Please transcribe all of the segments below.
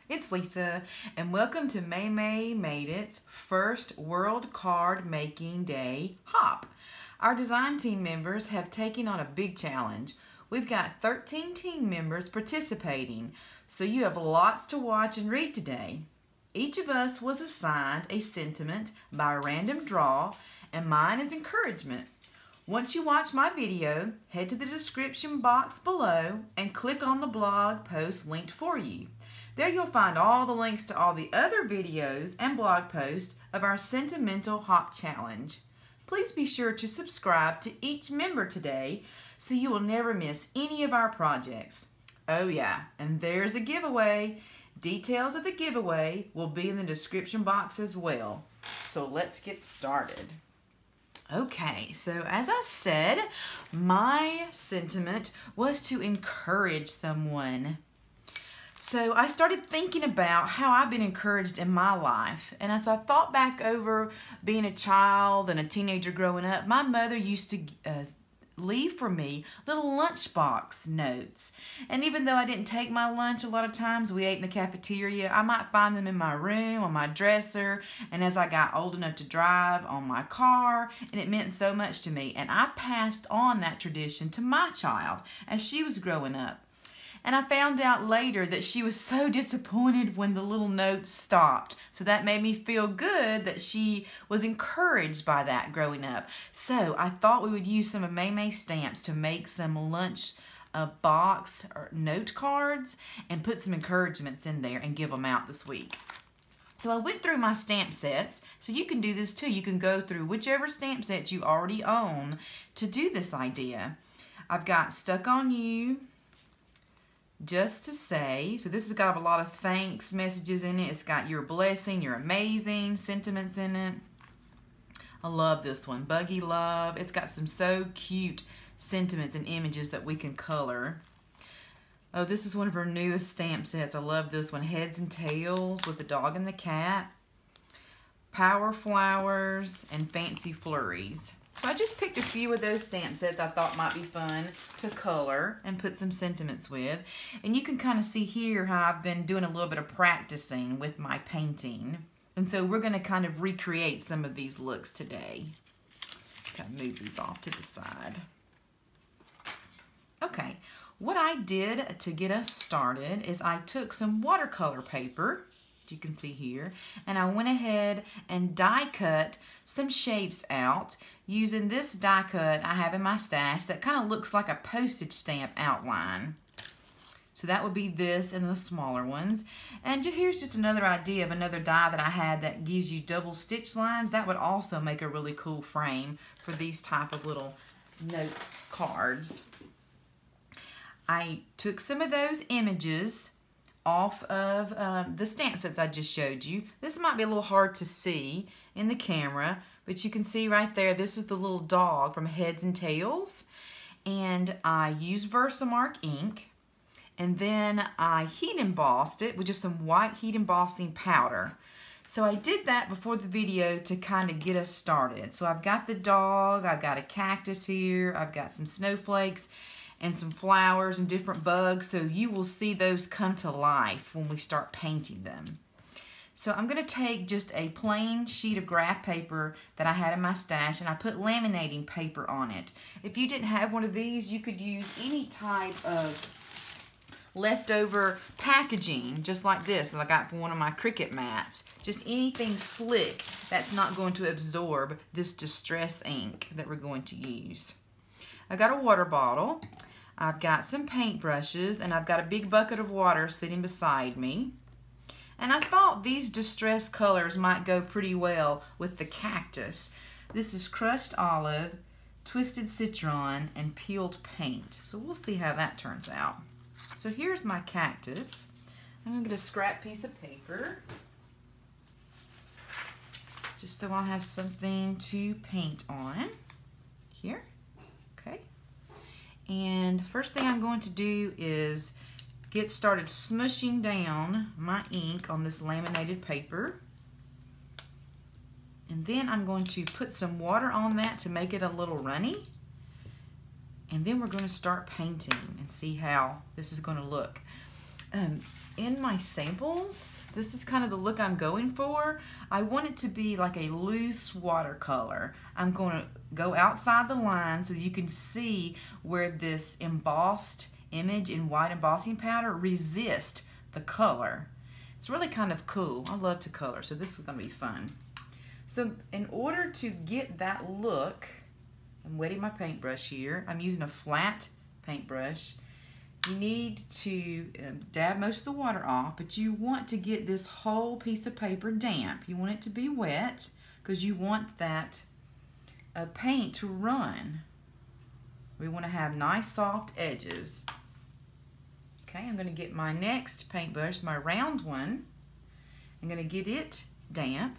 It's Lisa, and welcome to Maymay Made It's first World Card Making Day hop. Our design team members have taken on a big challenge. We've got 13 team members participating, so you have lots to watch and read today. Each of us was assigned a sentiment by a random draw, and mine is encouragement. Once you watch my video, head to the description box below and click on the blog post linked for you. There you'll find all the links to all the other videos and blog posts of our Sentimental Hop Challenge. Please be sure to subscribe to each member today so you will never miss any of our projects. Oh yeah, and there's a giveaway. Details of the giveaway will be in the description box as well. So let's get started. Okay, so as I said, my sentiment was to encourage someone. So I started thinking about how I've been encouraged in my life. And as I thought back over being a child and a teenager growing up, my mother used to leave for me little lunchbox notes. And even though I didn't take my lunch a lot of times, we ate in the cafeteria, I might find them in my room, on my dresser, and as I got old enough to drive, on my car, and it meant so much to me. And I passed on that tradition to my child as she was growing up. And I found out later that she was so disappointed when the little notes stopped. So that made me feel good that she was encouraged by that growing up. So I thought we would use some of Maymay stamps to make some lunch box or note cards and put some encouragements in there and give them out this week. So I went through my stamp sets, so you can do this too. You can go through whichever stamp set you already own to do this idea. I've got Stuck on You, Just to Say. So this has got a lot of thanks messages in it. It's got You're Blessing, You're Amazing sentiments in it. I love this one. Buggy Love. It's got some so cute sentiments and images that we can color. Oh, this is one of her newest stamp sets. I love this one. Heads and Tails with the dog and the cat. Power Flowers and Fancy Flurries. So I just picked a few of those stamp sets I thought might be fun to color and put some sentiments with. And you can kind of see here how I've been doing a little bit of practicing with my painting. And so we're going to kind of recreate some of these looks today. Kind of move these off to the side. Okay, what I did to get us started is I took some watercolor paper, you can see here, and I went ahead and die cut some shapes out using this die cut I have in my stash that kind of looks like a postage stamp outline. So that would be this and the smaller ones. And here's just another idea of another die that I had that gives you double stitch lines. That would also make a really cool frame for these type of little note cards. I took some of those images off of the stamp sets I just showed you. This might be a little hard to see in the camera, but you can see right there, this is the little dog from Heads and Tails. And I used Versamark ink, and then I heat embossed it with just some white heat embossing powder. So I did that before the video to kind of get us started. So I've got the dog, I've got a cactus here, I've got some snowflakes, and some flowers and different bugs, so you will see those come to life when we start painting them. So I'm going to take just a plain sheet of graph paper that I had in my stash, and I put laminating paper on it. If you didn't have one of these, you could use any type of leftover packaging, just like this that I got from one of my Cricut mats. Just anything slick that's not going to absorb this distress ink that we're going to use. I've got a water bottle, I've got some paint brushes, and I've got a big bucket of water sitting beside me. And I thought these distress colors might go pretty well with the cactus. This is crushed olive, twisted citron, and peeled paint. So we'll see how that turns out. So here's my cactus. I'm going to get a scrap piece of paper, just so I'll have something to paint on. Here. Okay, and first thing I'm going to do is get started smushing down my ink on this laminated paper. And then I'm going to put some water on that to make it a little runny. And then we're going to start painting and see how this is going to look. in my samples, this is kind of the look I'm going for. I want it to be like a loose watercolor. I'm going to go outside the line so you can see where this embossed image in white embossing powder resists the color. It's really kind of cool. I love to color, so this is going to be fun. So in order to get that look, I'm wetting my paintbrush here. I'm using a flat paintbrush. You need to dab most of the water off, but you want to get this whole piece of paper damp. You want it to be wet because you want that paint to run. We want to have nice soft edges. Okay, I'm going to get my next paintbrush, my round one. I'm going to get it damp.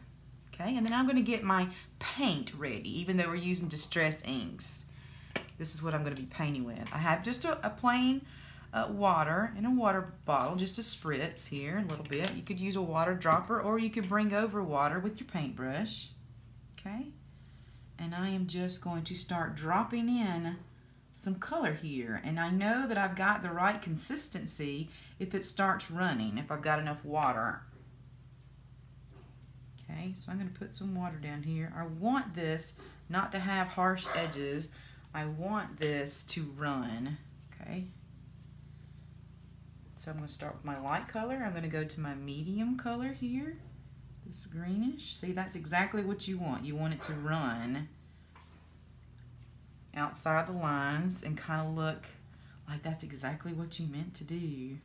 Okay, and then I'm going to get my paint ready, even though we're using Distress inks. This is what I'm going to be painting with. I have just a plain water in a water bottle, just a spritz here, a little bit. You could use a water dropper, or you could bring over water with your paintbrush. Okay, and I am just going to start dropping in some color here, and I know that I've got the right consistency if it starts running, if I've got enough water. Okay, so I'm going to put some water down here. I want this not to have harsh edges. I want this to run. Okay, so I'm going to start with my light color. I'm going to go to my medium color here, this greenish. See, that's exactly what you want. You want it to run outside the lines and kind of look like that's exactly what you meant to do.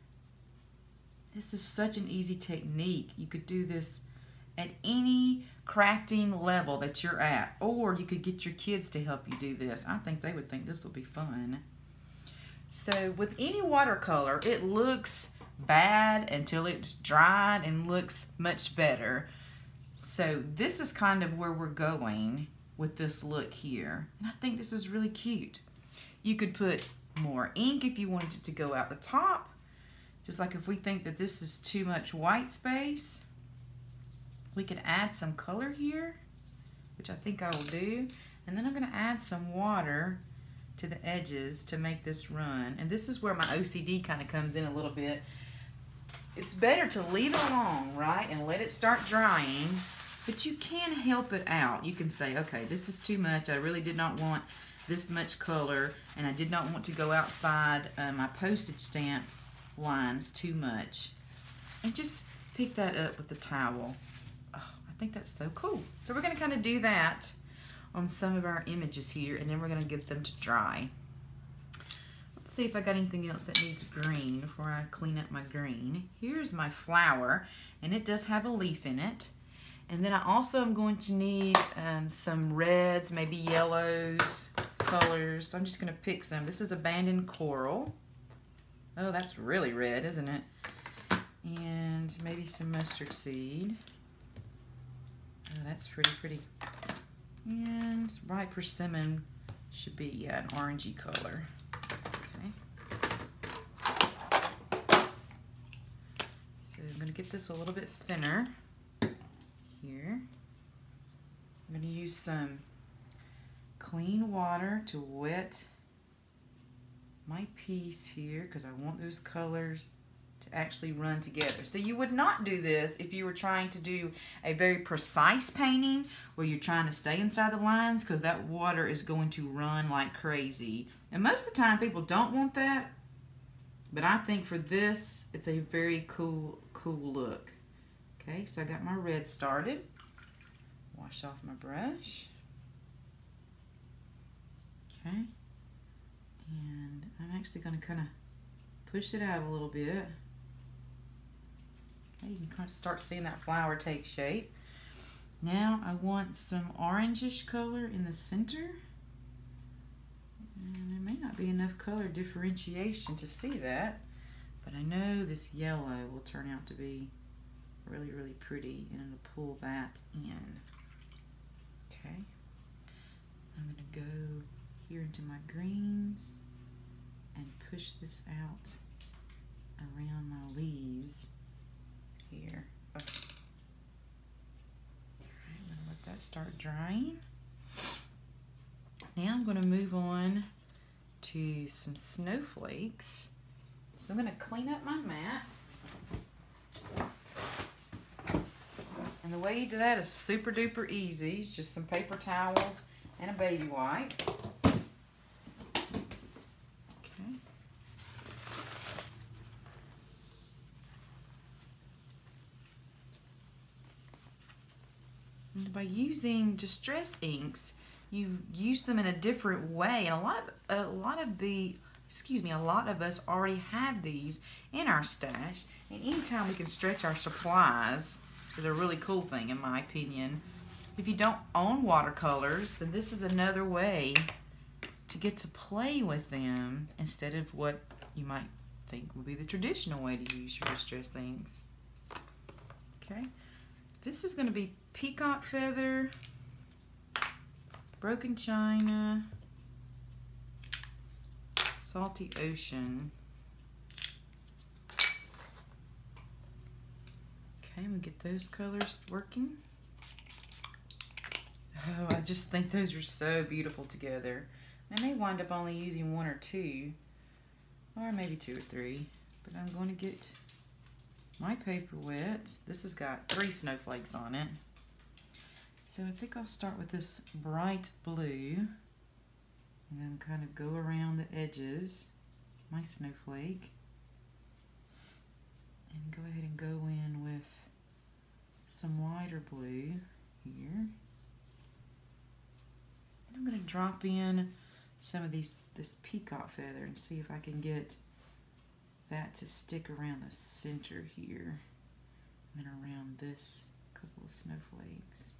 This is such an easy technique. You could do this at any crafting level that you're at, or you could get your kids to help you do this. I think they would think this would be fun. So with any watercolor, it looks bad until it's dried and looks much better. So this is kind of where we're going with this look here, and I think this is really cute. You could put more ink if you wanted it to go out the top, just like if we think that this is too much white space, we could add some color here, which I think I will do, and then I'm going to add some water to the edges to make this run. And this is where my OCD kind of comes in a little bit. It's better to leave it alone, right, and let it start drying, but you can help it out. You can say, okay, this is too much. I really did not want this much color, and I did not want to go outside my postage stamp lines too much. And just pick that up with the towel. Oh, I think that's so cool. So we're going to kind of do that on some of our images here, and then we're going to get them to dry. Let's see if I got anything else that needs green before I clean up my green. Here's my flower, and it does have a leaf in it. And then I also am going to need some reds, maybe yellows, colors. So I'm just going to pick some. This is abandoned coral. Oh, that's really red, isn't it? And maybe some mustard seed. Oh, that's pretty. And ripe persimmon should be an orangey color. Okay. So I'm going to get this a little bit thinner here. I'm going to use some clean water to wet my piece here because I want those colors to actually run together. So you would not do this if you were trying to do a very precise painting where you're trying to stay inside the lines, because that water is going to run like crazy. And most of the time people don't want that, but I think for this it's a very cool look. Okay, so I got my red started. Wash off my brush. Okay, and I'm actually going to kind of push it out a little bit. Okay, you can kind of start seeing that flower take shape. Now I want some orangish color in the center. And there may not be enough color differentiation to see that, but I know this yellow will turn out to be really pretty, and it'll pull that in. Okay, I'm going to go here into my greens and push this out around my leaves here. Okay. Alright, I'm going to let that start drying. Now I'm going to move on to some snowflakes. So I'm going to clean up my mat. And the way you do that is super duper easy. It's just some paper towels and a baby wipe. Okay. And by using distress inks, you use them in a different way. And a lot of us already have these in our stash. And anytime we can stretch our supplies is a really cool thing, in my opinion. If you don't own watercolors, then this is another way to get to play with them instead of what you might think would be the traditional way to use your distress inks. Okay, this is going to be peacock feather, broken china, salty ocean. Okay, we get those colors working. Oh, I just think those are so beautiful together. I may wind up only using one or two, or maybe two or three, but I'm going to get my paper wet. This has got 3 snowflakes on it. So I think I'll start with this bright blue and then kind of go around the edges, my snowflake, and go ahead and go in with some lighter blue here. And I'm going to drop in some of this peacock feather and see if I can get that to stick around the center here and then around this couple of snowflakes.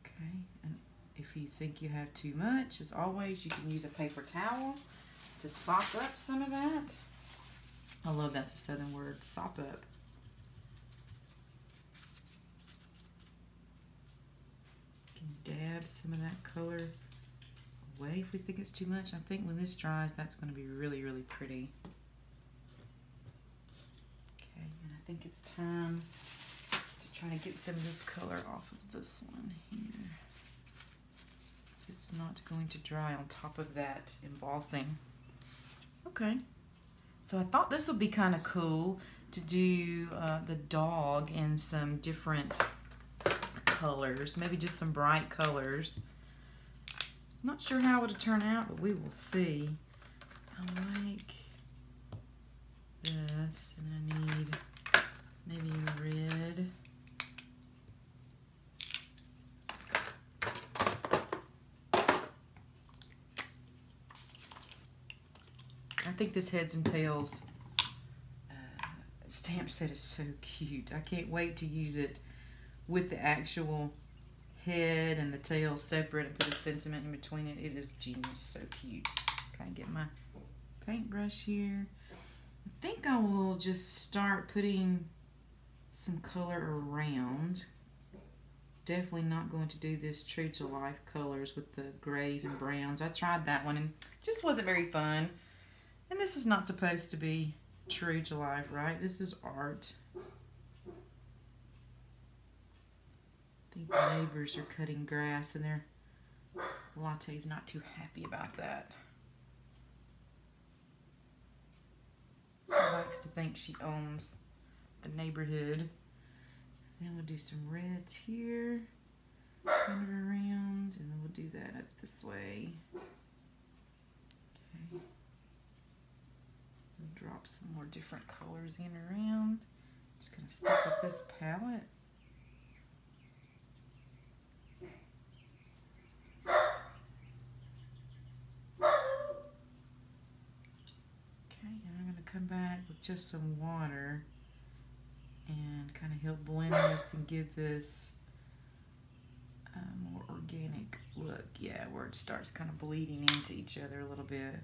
Okay, and if you think you have too much, as always, you can use a paper towel to sop up some of that. I love that's a southern word, sop up. You can dab some of that color away if we think it's too much. I think when this dries, that's going to be really, really pretty. Okay, and I think it's time to try to get some of this color off of this one here. It's not going to dry on top of that embossing. Okay, so I thought this would be kind of cool to do the dog in some different colors, maybe just some bright colors. Not sure how it would turn out, but we will see. I like this, and I need maybe a red. I think this heads and tails stamp set is so cute. I can't wait to use it with the actual head and the tail separate and put a sentiment in between it. It is genius, so cute. Okay, get my paintbrush here. I think I will just start putting some color around. Definitely not going to do this true to life colors with the grays and browns. I tried that one and it just wasn't very fun. And this is not supposed to be true to life, right? This is art. I think the neighbors are cutting grass and their latte's not too happy about that. She likes to think she owns the neighborhood. Then we'll do some reds here, kind of around, and then we'll do that up this way. Okay. Drop some more different colors in around. Just gonna stick with this palette. Okay, and I'm gonna come back with just some water and kind of help blend this and give this a more organic look. Yeah, where it starts kind of bleeding into each other a little bit.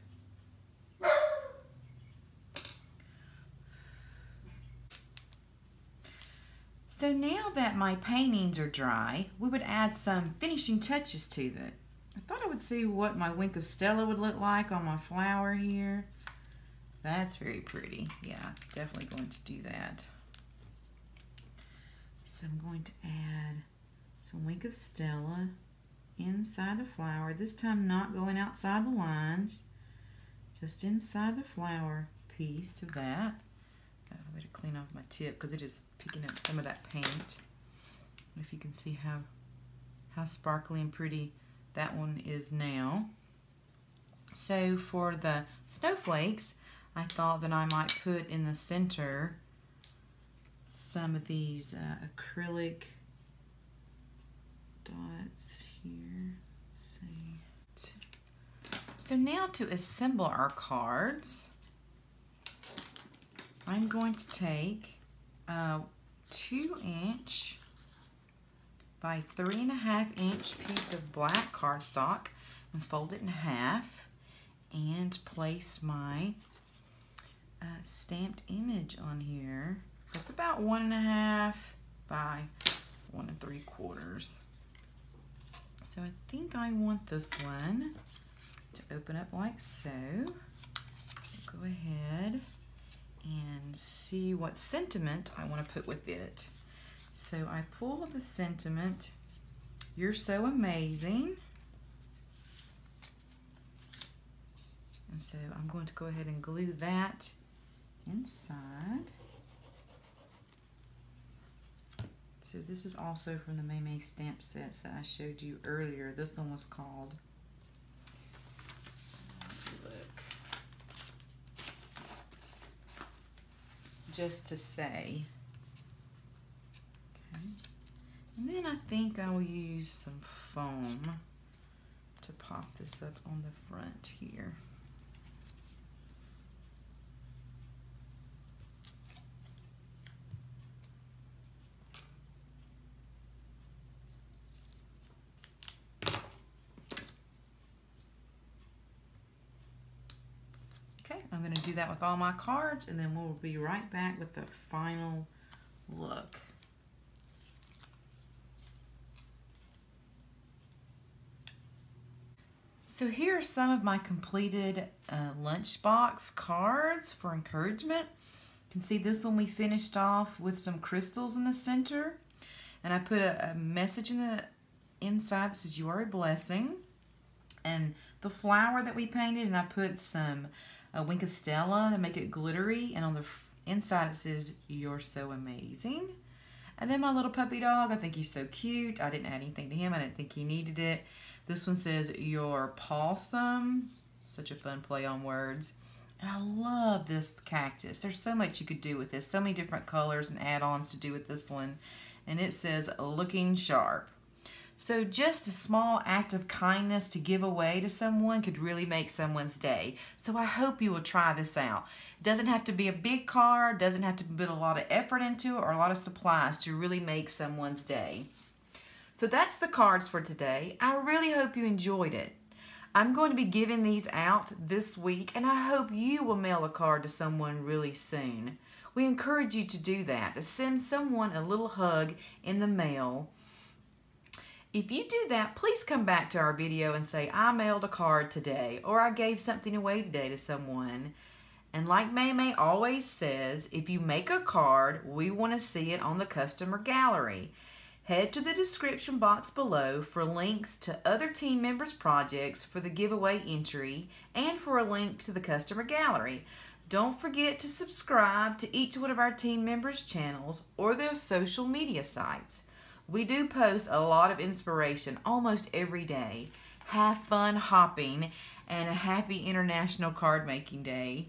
So now that my paintings are dry, we would add some finishing touches to that. I thought I would see what my Wink of Stella would look like on my flower here. That's very pretty. Yeah, definitely going to do that. So I'm going to add some Wink of Stella inside the flower. This time not going outside the lines, just inside the flower, piece of that. I better clean off my tip because it is picking up some of that paint. If you can see how sparkly and pretty that one is now. So for the snowflakes, I thought that I might put in the center some of these acrylic dots here. Let's see. So now to assemble our cards, I'm going to take a 2" by 3.5" piece of black cardstock and fold it in half and place my stamped image on here. That's about 1.5 by 1 3/4. So I think I want this one to open up like so. So go ahead and see what sentiment I want to put with it. So I pull the sentiment, "You're so amazing." And so I'm going to go ahead and glue that inside. So this is also from the Maymay stamp sets that I showed you earlier. This one was called, look, Just to Say. Okay. And then I think I will use some foam to pop this up on the front here. Okay, I'm going to do that with all my cards, and then we'll be right back with the final look. So here are some of my completed lunchbox cards for encouragement. You can see this one we finished off with some crystals in the center, and I put a message in the inside that says, "You are a blessing," and the flower that we painted, and I put some Wink Stella to make it glittery, and on the inside it says, "You're so amazing." And then my little puppy dog, I think he's so cute. I didn't add anything to him. I didn't think he needed it. This one says, "You're pawsome." Such a fun play on words. And I love this cactus. There's so much you could do with this. So many different colors and add-ons to do with this one. And it says, "Looking sharp." So just a small act of kindness to give away to someone could really make someone's day. So I hope you will try this out. It doesn't have to be a big card, doesn't have to put a lot of effort into it or a lot of supplies to really make someone's day. So that's the cards for today. I really hope you enjoyed it. I'm going to be giving these out this week, and I hope you will mail a card to someone really soon. We encourage you to do that, to send someone a little hug in the mail. If you do that, please come back to our video and say, "I mailed a card today," or "I gave something away today to someone." And like Maymay always says, if you make a card, we want to see it on the customer gallery. Head to the description box below for links to other team members' projects for the giveaway entry and for a link to the customer gallery. Don't forget to subscribe to each one of our team members' channels or their social media sites. We do post a lot of inspiration almost every day. Have fun hopping and a happy International Card Making Day.